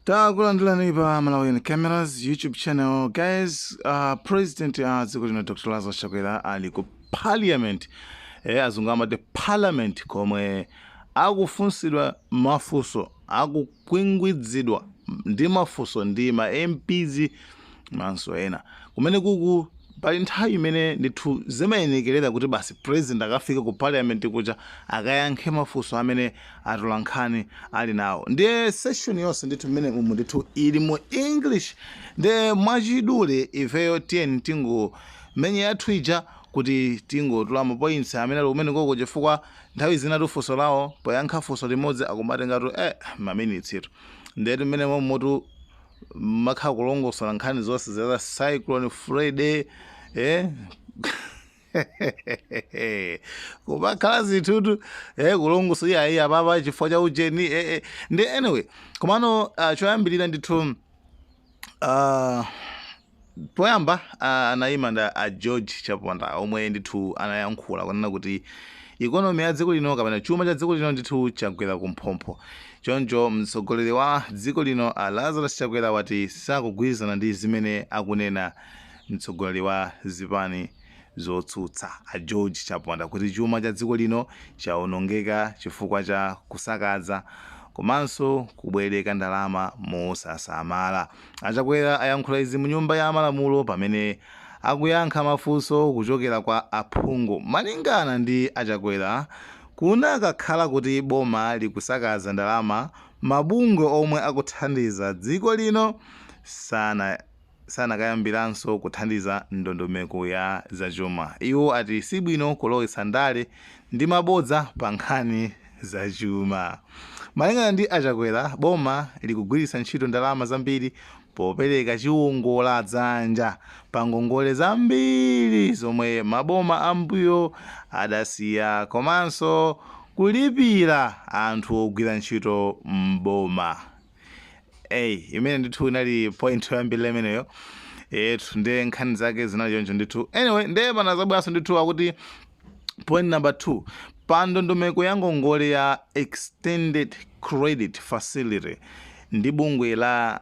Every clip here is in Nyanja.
Takulandirani pa Malawian Cameras YouTube channel. Guys, President dziko lino Dr. Lazarus Chakwera ali ku Parliament. Azungama the Parliament komwe akufunsidwa mafunso, akukwingwidzidwa ndi mafunso ndi ma MPs manso ena. Kumene kuku pali nthawi imene ndithu zimayenekerera kuti basi president akafika ku Parliament kuja akayankhe mafunso amene atolankhani ali nawo. Ndiye session yonse ndithu mmene umu ndithu ili mu English. Ndiye mwachidule ifeyo tiyeni menya yathu ija kuti tingotula ma points amene ali kumene koko chifukwa nthawi zina tufunso lawo poyankha funso limodzi akumatengatu ma minutes yetu. Ndiye mmene motu makha kulongosola nkhani zonse za Cyclone Friday kubakhala zithutu kulongoso iya apapa chifukwa cha ujeni ndi anyway komano choyambirira ndithu poyamba anayima nda George Chaponda omwe ndithu anayankhula kunena kuti ikonomi ya dziko lino kapena chuma cha dziko lino ndithu chagwera kumphompho. Choncho mtsogoleri wa dziko lino Lazarus Chakwera wati sakugwirizana ndi zimene akunena mtsogoleri wa zipani zotsutsa George Chaponda kuti chuma cha dziko lino chaonongeka chifukwa cha kusakaza komanso kubwereka ndalama mosasamala. Chakwera ayankhula izi mu nyumba ya malamulo pamene akuyankha mafunso kuchokera kwa aphungu. Malingana ndi Chakwera, kunakakhala kuti boma likusakaza ndalama, mabungwe omwe akuthandiza dziko lino sanakayambiranso kuthandiza ndondomeko ya zachuma. Iwo ati sibwino kulowetsa ndale ndi mabodza pa nkhani zachuma. Malingana ndi Chakwera, boma likugwiritsa ntchito ndalama zambiri popereka chiwongola dzanja pa ngongole zambiri zomwe maboma ambuyo adasiya komanso kulipira anthu ogwira ntchito mboma. Imene ndithu inali point yoyambirira imeneyo. Ndiye nkhani zake zinali choncho ndithu. Anyway, ndiye pana zabwaso ndithu akuti point number 2, pa ndondomeko ya ngongole ya Extended Credit Facility ndi bungwe la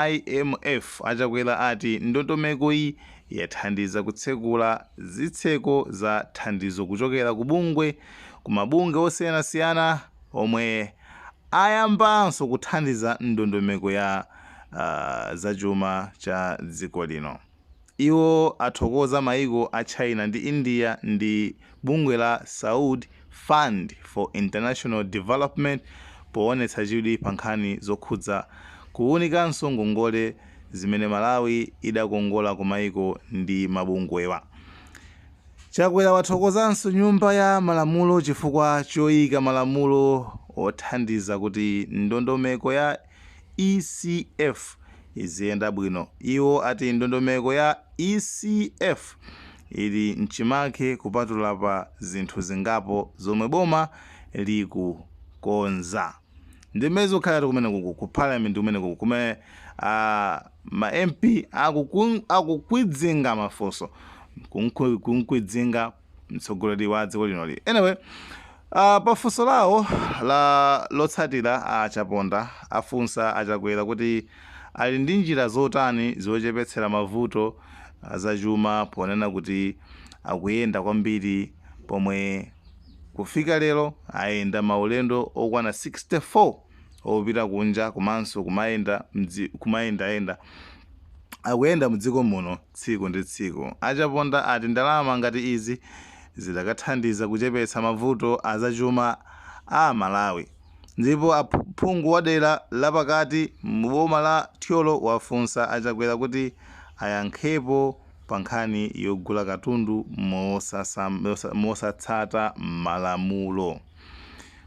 IMF, Chakwera ati ndondomeko iyi yathandiza kutsekula zitseko za thandizo kuchokera ku mabungwe osiyanasiyana omwe ayambanso kuthandiza ndondomeko ya zachuma cha dziko lino. Iwo athokoza maiko a China ndi India ndi bungwe la Saudi Fund for International Development poonetsa chidwi pa nkhani zokhudza kuwunikanso ngongole zimene Malawi idakongola ku maiko ndi mabungwewa. Chakwera wathokozanso nyumba ya malamulo chifukwa choyika malamulo othandiza kuti ndondomeko ya ECF iziyenda bwino. Iwo ati ndondomeko ya ECF ili mchimake kupatula pa zinthu zingapo zomwe boma likukonza. Ndimezi ukhala kumene ku Parliament kumene kumene ma MP akukwidzinga mafunso kunkwidzinga mtsogoleri wa dziko linoli. Anyway, pafunso lawo lotsatira Chaponda afunsa Chakwera kuti ali ndi njira zotani zochepetsera mavuto azachuma ponena kuti akuyenda kwambiri pomwe kufika lero ayenda maulendo okwana 64 opita kunja komanso kumayenda akuyenda mdziko muno tsiku ndi tsiku. Chaponda ati ndalama ngati izi zidakathandiza kuchepetsa mavuto azachuma a Malawi. Ndipo aphungu wa dera lapakati mboma la Thyolo wafunsa Chakwera kuti ayankhepo pa nkhani yogula katundu mosatsata malamulo.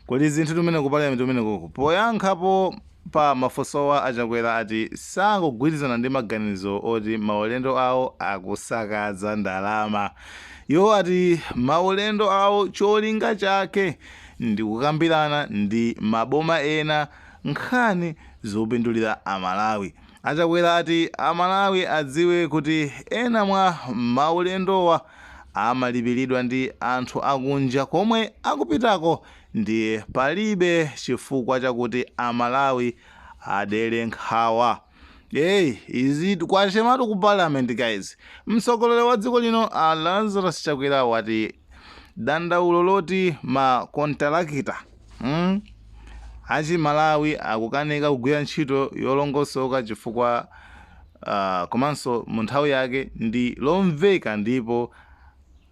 Kodi zinthu tumene ku Parliament tumene koko poyankhapo pa mafunsowa Chakwera ati sakugwirizana ndi maganizo oti maulendo awo akusakaza ndalama. Iwo ati maulendo awo cholinga chake ndi kukambirana ndi maboma ena nkhani zopindulira Amalawi. Chakwera ati Amalawi adziwe kuti ena mwa maulendowa amalipiridwa ndi anthu akunja komwe akupitako ndiye palibe chifukwa chakuti Amalawi adere nkhawa. Izi kwachematu ku parliament guys. Mtsogoleri wa dziko lino Lazarus Chakwera wati dandaulo loti makontalakita achi Malawi akukanika kugwira ntchito yolongosoka chifukwa komanso mu nthawi yake ndi lomveka ndipo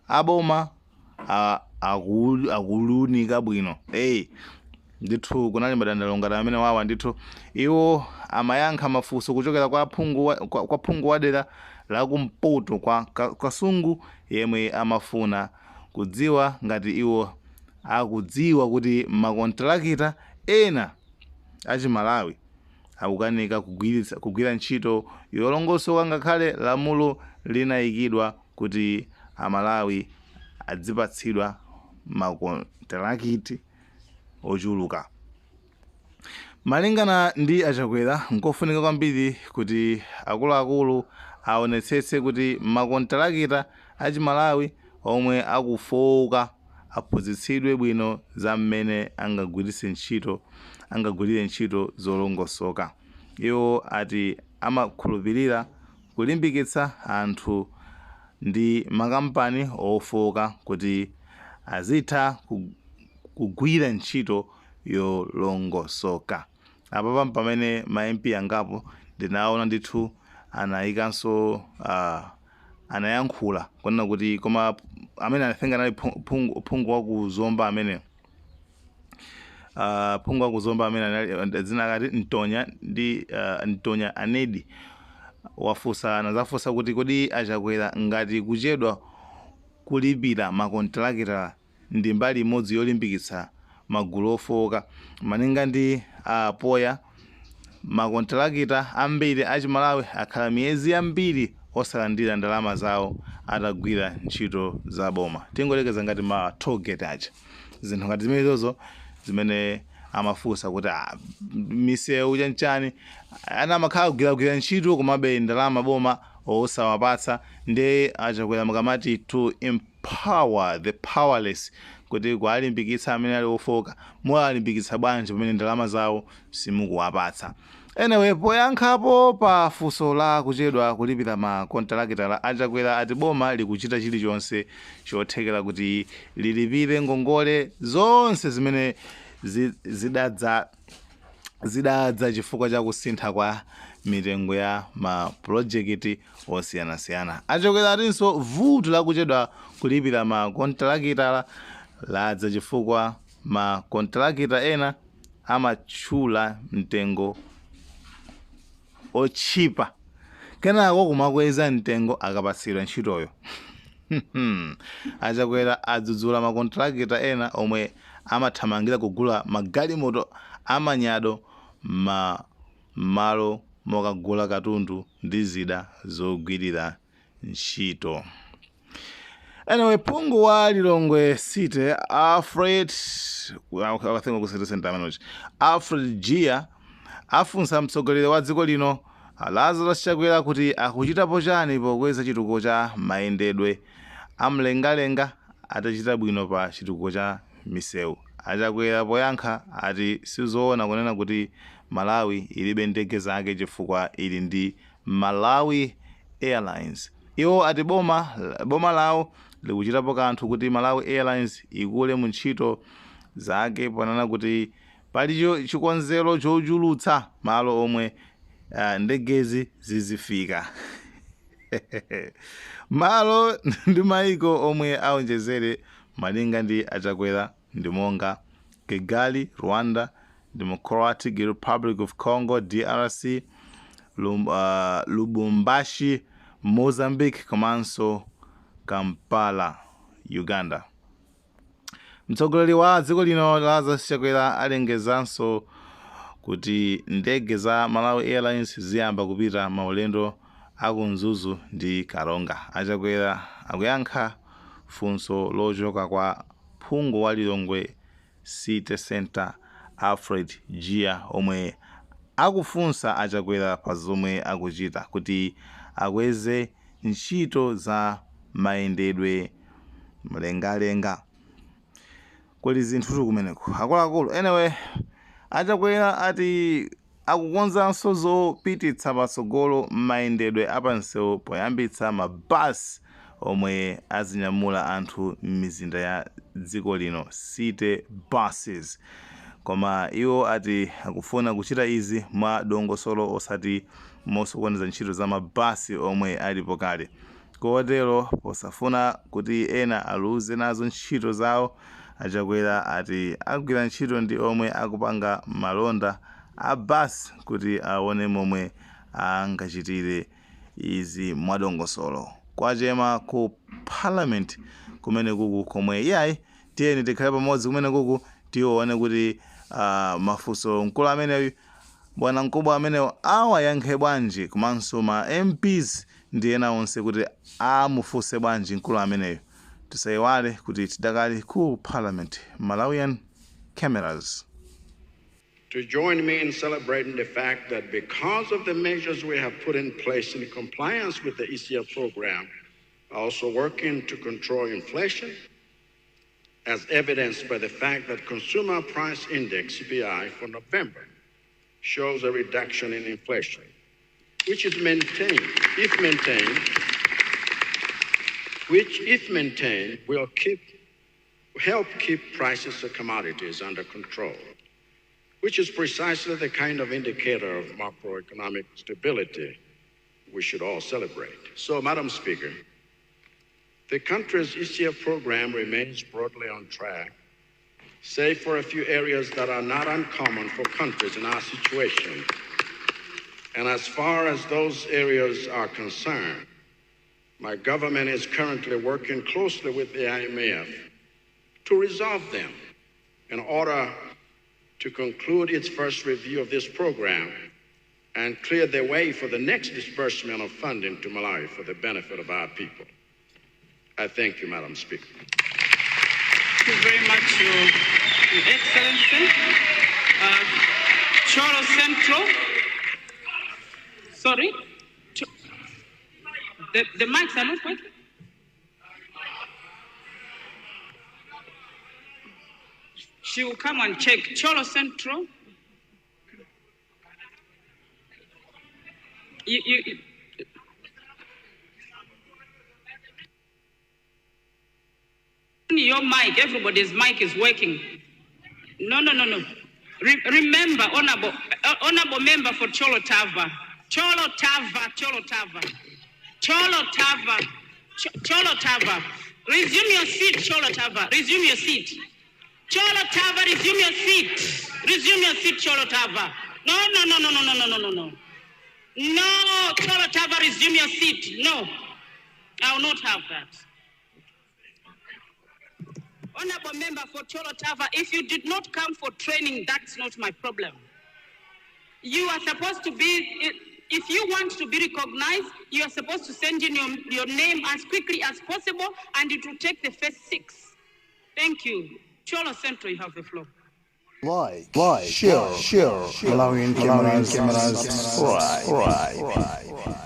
aboma akulunika bwino. Ndithu kunali madandaulo ngati amene wawa ndithu iwo amayankha mafunso kuchokera kwa phungu wa dera la kumpoto kwa Kasungu yemwe amafuna kudziwa ngati iwo akudziwa kuti makontalakita ena achi Malawi akukanika kugwira ntchito yolongosoka ngakhale lamulo linayikidwa kuti Amalawi adzipatsidwa makontalakiti ochuluka. Malingana ndi Achakwera nkofunika kwambiri kuti akuluakulu aonetsetse kuti makontalakita achi Malawi omwe akufowoka aphunzitsidwe bwino za mmene angagwirire ntchito zolongosoka. Iwo ati amakhulupirira kulimbikitsa anthu ndi makampani ofowoka kuti azitha kugwira ntchito yolongosoka. Apa pamene ma MP angapo ndinaona ndithu anayikanso anayankhula kunena kuti koma amene anathenga nali phungu wa kuzomba amene phungu wa kuzomba amene dzina akati Ntonya Anedi anazafunsa kuti kodi Achakwera ngati kuchedwa kulipira makontalakita ndi mbali imodzi yolimbikitsa magulu ofowoka. Malinga ndi Poya makontalakita ambiri achi Malawi akhala miyezi yambiri osalandira ndalama zawo atagwira ntchito za boma. Tingolekeza ngati ma toll gate aja zinthu ngati zimenezozo zimene amafunsa kuti misewu chanchani ana amakhala kugwira ntchito komabe ndalama boma osawapatsa. Ndi Achakwera mukamati to empower the powerless kuti kuwalimbikitsa amene ali ofowoka muwalimbikitsa bwanji pamene ndalama zawo simukuwapatsa. Anyway, poyankhapo pa funso la kuchedwa kulipira makontalakita la Achakwera ati boma likuchita chilichonse chothekera kuti lilipire ngongole zonse zimene zidadza chifukwa cha kusintha kwa mitengo ya mapulojekiti osiyanasiyana. Achakwera atinso vuto la kuchedwa kulipira makontalakita ladza chifukwa makontalakita ena amatchula mtengo otchipa kenako kumakweza mtengo akapatsidwa ntchitoyo. Achakwera adzudzula makontalakita ena omwe amathamangira kugula magalimoto amanyado malo mokagula katundu ndi zida zogwirira ntchito. Anyway, phungu wa Lilongwe City Alfred Gia afunsa mtsogoleri wa dziko lino Lazarus Chakwera kuti akuchitapo chani pokweza chitukuko cha mayendedwe amlengalenga atachita bwino pa chitukuko cha misewu. Achakwera poyankha ati sizoona kunena kuti Malawi ilibe ndege zake chifukwa ili ndi Malawi Airlines. Iwo ati boma lawo likuchitapo kanthu kuti Malawi Airlines ikule mu ntchito zake ponena kuti pali chikonzero chochulutsa malo omwe ndegezi zizifika. Malo ndi maiko omwe aonjezere malinga ndi Achakwera ndi monga Kigali, Rwanda, Democratic Republic of Congo, DRC, Lubumbashi, Mozambique komanso Kampala, Uganda. Mtsogoleri wa dziko lino Lazarus Chakwera alengezanso kuti ndege za Malawi Airlines ziyamba kupita maulendo akumzuzu ndi Karonga. Achakwera akuyankha funso lochoka kwa phungu wa Lilongwe City Center Alfred Gia omwe akufunsa Achakwera pa zomwe akuchita kuti akweze ntchito za mayendedwe mlengalenga. Kuli zinthu kumeneko akuluakulu. Anyway, Achakwera ati akukonzanso zopititsa patsogolo mayendedwe apansewu poyambitsa mabasi omwe azinyamula anthu m'mizinda ya dziko lino, city buses. Koma iwo ati akufuna kuchita izi mwa dongosolo osati mosokoneza ntchito za mabasi omwe alipo kale. Kotero posafuna kuti ena aluze nazo ntchito zawo, Achakwera ati agwira ntchito ndi omwe akupanga malonda a basi kuti aone momwe angachitire izi mwadongosolo. Kwachema ku parliament kumene kuku komwe iyayi tiyeni tikhale pamodzi kumene kuku tione kuti mafunso mkulu ameneyu bwana mkubwa amenewo awayankhe bwanji, komanso ma MPs ndi ena onse kuti amufunse bwanji mkulu ameneyu. Tisayiwale kuti tidakali ku parliament. Malawian cameras. To join me in celebrating the fact that because of the measures we have put in place in compliance with the ECF program, also working to control inflation, as evidenced by the fact that Consumer Price Index, CPI, for November shows a reduction in inflation, which is maintained, if maintained, will help keep prices of commodities under control, which is precisely the kind of indicator of macroeconomic stability we should all celebrate. So, Madam Speaker, the country's ECF program remains broadly on track, save for a few areas that are not uncommon for countries in our situation. And as far as those areas are concerned, my government is currently working closely with the IMF to resolve them in order to conclude its first review of this program and clear the way for the next disbursement of funding to Malawi for the benefit of our people. I thank you, Madam Speaker. Thank you very much, Your Excellency. Cholo Central. Sorry? The mics are not working? She will come and check. Cholo Central. Your mic, everybody's mic is working. No. Remember, honorable member for Cholo Tava. Cholo Tava. Resume your seat, Cholo Tava. Resume your seat. Cholo Tava, resume your seat. Resume your seat, Cholo Tava. No. No, Cholo Tava, resume your seat. No, I will not have that. Honorable member for Cholo Tava, if you did not come for training, that's not my problem. You are supposed to be, if you want to be recognized, you are supposed to send in your name as quickly as possible, and it will take the first 6. Thank you. Cholo Central, you have the floor. Like, share, Malawian cameras, right.